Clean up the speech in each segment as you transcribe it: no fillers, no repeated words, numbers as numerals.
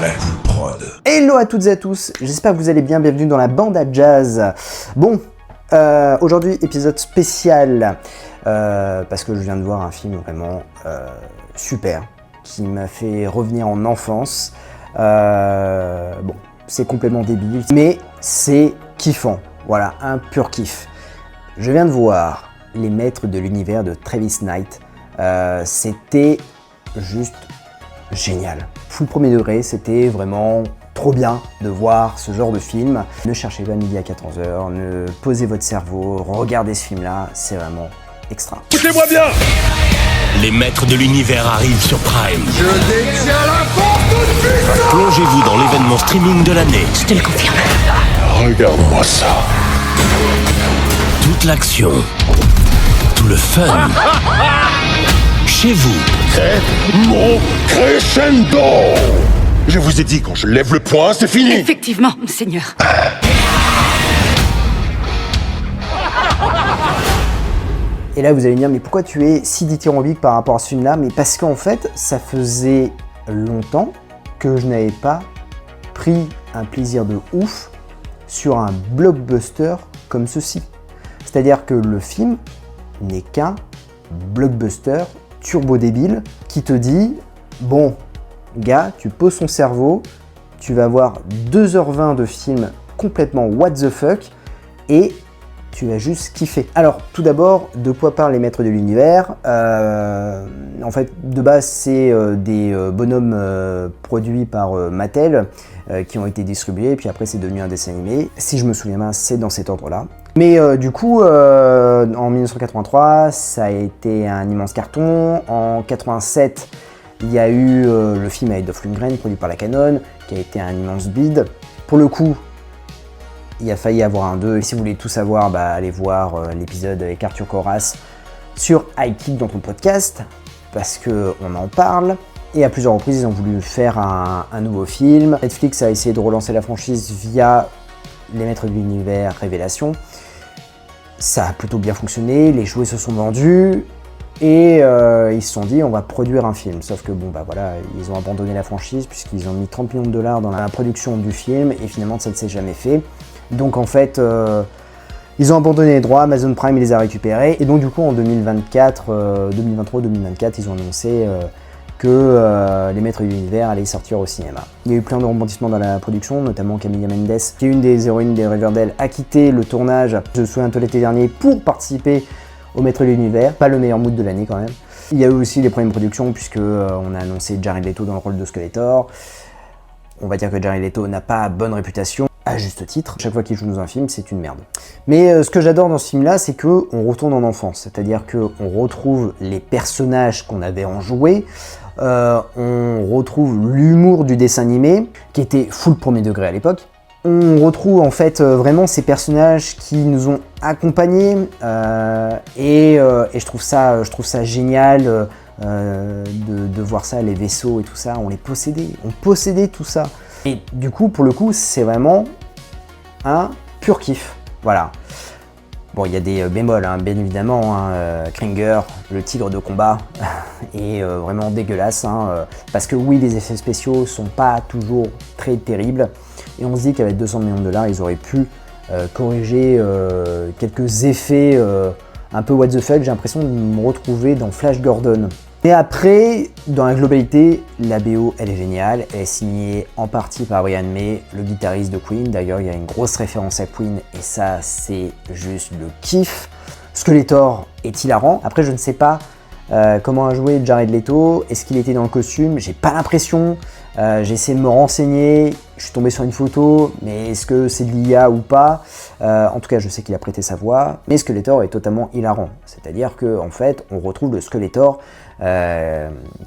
pleine prod. Hello à toutes et à tous, j'espère que vous allez bien, bienvenue dans la bande à jazz. Bon, aujourd'hui épisode spécial, parce que je viens de voir un film vraiment super, qui m'a fait revenir en enfance. Bon, c'est complètement débile, mais c'est kiffant, voilà, un pur kiff. Je viens de voir Les Maîtres de l'Univers de Travis Knight, c'était juste génial. Full premier degré, c'était vraiment trop bien de voir ce genre de film. Ne cherchez pas midi à 14h, ne posez votre cerveau, regardez ce film-là, c'est vraiment extra. Écoutez-moi bien! Les Maîtres de l'Univers arrivent sur Prime. Je détiens la force de puissance! Plongez-vous dans l'événement streaming de l'année. Je te le confirme. Regarde-moi ça. Toute l'action, tout le fun, chez vous. C'est mon crescendo! Je vous ai dit, quand je lève le poing, c'est fini! Effectivement, Seigneur. Et là vous allez me dire, mais pourquoi tu es si dithyrambique par rapport à ce film-là? Mais parce qu'en fait, ça faisait longtemps que je n'avais pas pris un plaisir de ouf sur un blockbuster comme ceci. C'est-à-dire que le film n'est qu'un blockbuster turbo débile qui te dit, bon, gars, tu poses ton cerveau, tu vas voir 2h20 de film complètement what the fuck et tu vas juste kiffer. Alors, tout d'abord, de quoi parlent Les Maîtres de l'Univers? En fait, de base, c'est des bonhommes produits par Mattel qui ont été distribués, puis après, c'est devenu un dessin animé. Si je me souviens bien, c'est dans cet ordre-là. Mais du coup, en 1983, ça a été un immense carton. En 87, il y a eu le film avec Dolph Lundgren, produit par la Canon, qui a été un immense bide. Pour le coup, il a failli avoir un 2. Et si vous voulez tout savoir, bah, allez voir l'épisode avec Arthur Corras sur iKick dans ton podcast, parce qu'on en parle. Et à plusieurs reprises, ils ont voulu faire un nouveau film. Netflix a essayé de relancer la franchise via Les Maîtres de l'Univers Révélation. Ça a plutôt bien fonctionné, les jouets se sont vendus et ils se sont dit on va produire un film. Sauf que bon bah voilà, ils ont abandonné la franchise puisqu'ils ont mis 30 millions de dollars dans la production du film et finalement ça ne s'est jamais fait. Donc en fait, ils ont abandonné les droits, Amazon Prime les a récupérés et donc du coup en 2023-2024, ils ont annoncé que Les Maîtres de l'Univers allaient sortir au cinéma. Il y a eu plein de rebondissements dans la production, notamment Camilla Mendes, qui est une des héroïnes des Riverdale, a quitté le tournage, je me souviens, l'été dernier, pour participer aux Maîtres de l'Univers. Pas le meilleur mood de l'année quand même. Il y a eu aussi les problèmes de production, puisque on a annoncé Jared Leto dans le rôle de Skeletor. On va dire que Jared Leto n'a pas bonne réputation, à juste titre. Chaque fois qu'il joue dans un film, c'est une merde. Mais ce que j'adore dans ce film-là, c'est qu'on retourne en enfance. C'est-à-dire qu'on retrouve les personnages qu'on avait en jouet, on retrouve l'humour du dessin animé, qui était full premier degré à l'époque. On retrouve en fait vraiment ces personnages qui nous ont accompagnés et je trouve ça génial de voir ça, les vaisseaux et tout ça, on possédait tout ça. Et du coup, pour le coup, c'est vraiment un pur kiff, voilà. Bon, il y a des bémols, hein, bien évidemment, hein, Kringer, le tigre de combat, est vraiment dégueulasse, hein, parce que oui, les effets spéciaux sont pas toujours très terribles, et on se dit qu'avec 200 millions de dollars, ils auraient pu corriger quelques effets un peu what the fuck. J'ai l'impression de me retrouver dans Flash Gordon. Et après, dans la globalité, la BO, elle est géniale. Elle est signée en partie par Brian May, le guitariste de Queen. D'ailleurs, il y a une grosse référence à Queen et ça, c'est juste le kiff. Skeletor est hilarant. Après, je ne sais pas comment a joué Jared Leto. Est-ce qu'il était dans le costume? J'ai pas l'impression. J'ai essayé de me renseigner. Je suis tombé sur une photo, mais est-ce que c'est de l'IA ou pas? En tout cas, je sais qu'il a prêté sa voix. Mais Skeletor est totalement hilarant. C'est-à-dire qu'en fait, on retrouve le Skeletor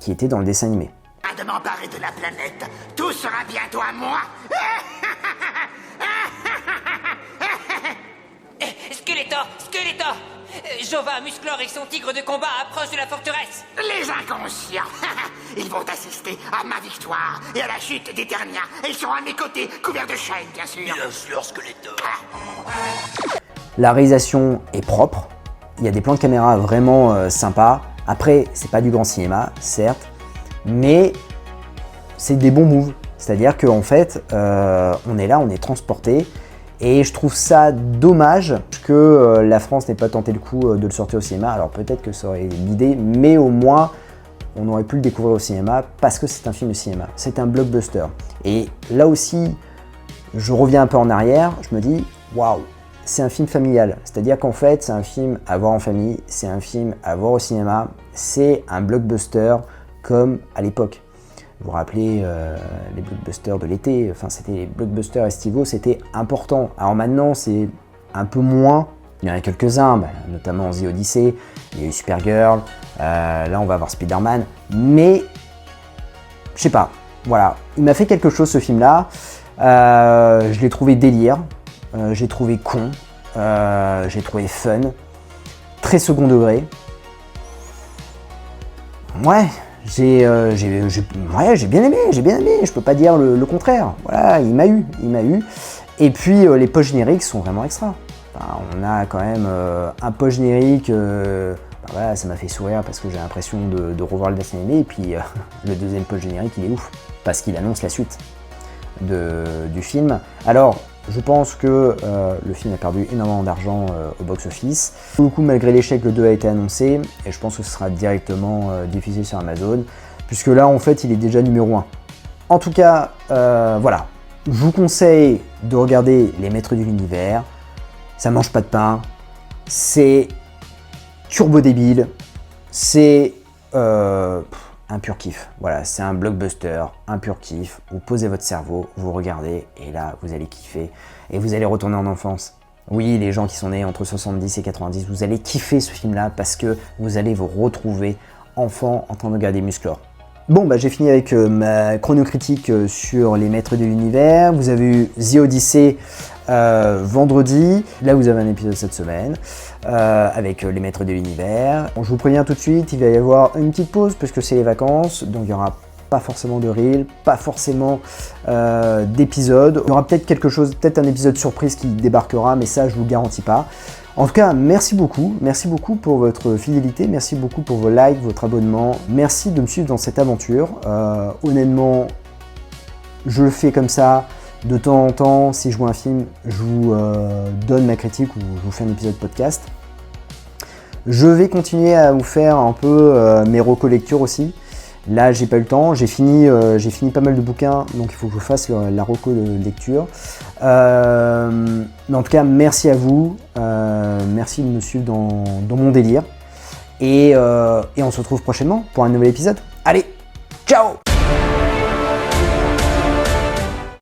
qui était dans le dessin animé. De m'emparer de la planète, tout sera bientôt à moi. Skeletor, Skeletor, Jova, Musclor et son tigre de combat approchent de la forteresse. Les inconscients, ils vont assister à ma victoire et à la chute d'Eternia. Ils seront à mes côtés, couverts de chaînes, bien sûr. Bien sûr, Skeletor. La réalisation est propre, il y a des plans de caméra vraiment sympas. Après, c'est pas du grand cinéma, certes, mais c'est des bons moves. C'est-à-dire qu'en fait, on est là, on est transporté. Et je trouve ça dommage que la France n'ait pas tenté le coup de le sortir au cinéma. Alors peut-être que ça aurait l'idée, mais au moins on aurait pu le découvrir au cinéma parce que c'est un film de cinéma. C'est un blockbuster. Et là aussi, je reviens un peu en arrière, je me dis, waouh, c'est un film familial. C'est-à-dire qu'en fait, c'est un film à voir en famille, c'est un film à voir au cinéma, c'est un blockbuster comme à l'époque. Vous vous rappelez les blockbusters de l'été, enfin c'était les blockbusters estivaux, c'était important. Alors maintenant c'est un peu moins, il y en a quelques-uns, notamment The Odyssey, il y a eu Supergirl, là on va voir Spider-Man, mais je sais pas, voilà, il m'a fait quelque chose ce film-là, je l'ai trouvé délire, j'ai trouvé con, j'ai trouvé fun, très second degré, ouais. J'ai bien aimé, je peux pas dire le contraire. Voilà, il m'a eu. Et puis les post-génériques sont vraiment extra. Enfin, on a quand même un post-générique, voilà, ça m'a fait sourire parce que j'ai l'impression de revoir le dessin animé. Et puis le deuxième post-générique, il est ouf, parce qu'il annonce la suite du film. Alors, je pense que le film a perdu énormément d'argent au box-office. Pour le coup, malgré l'échec, le 2 a été annoncé, et je pense que ce sera directement diffusé sur Amazon, puisque là, en fait, il est déjà numéro 1. En tout cas, voilà. Je vous conseille de regarder Les Maîtres de l'Univers. Ça mange pas de pain. C'est turbo débile. C'est un pur kiff. Voilà, c'est un blockbuster, un pur kiff. Vous posez votre cerveau, vous regardez, et là, vous allez kiffer. Et vous allez retourner en enfance. Oui, les gens qui sont nés entre 70 et 90, vous allez kiffer ce film-là parce que vous allez vous retrouver enfant en train de regarder Musclor. Bon, j'ai fini avec ma chronocritique sur Les Maîtres de l'Univers. Vous avez eu The Odyssey vendredi. Là, vous avez un épisode cette semaine avec Les Maîtres de l'Univers. Bon, je vous préviens tout de suite, il va y avoir une petite pause parce que c'est les vacances, donc il n'y aura pas forcément de reel, pas forcément d'épisode. Il y aura peut-être quelque chose, peut-être un épisode surprise qui débarquera, mais ça, je vous le garantis pas. En tout cas, merci beaucoup pour votre fidélité, merci beaucoup pour vos likes, votre abonnement, merci de me suivre dans cette aventure. Honnêtement, je le fais comme ça, de temps en temps, si je vois un film, je vous donne ma critique ou je vous fais un épisode podcast. Je vais continuer à vous faire un peu mes reco-lectures aussi. Là, j'ai pas eu le temps, j'ai fini pas mal de bouquins, donc il faut que je fasse la reco de lecture. Mais en tout cas, merci à vous, merci de me suivre dans mon délire. Et on se retrouve prochainement pour un nouvel épisode. Allez, ciao!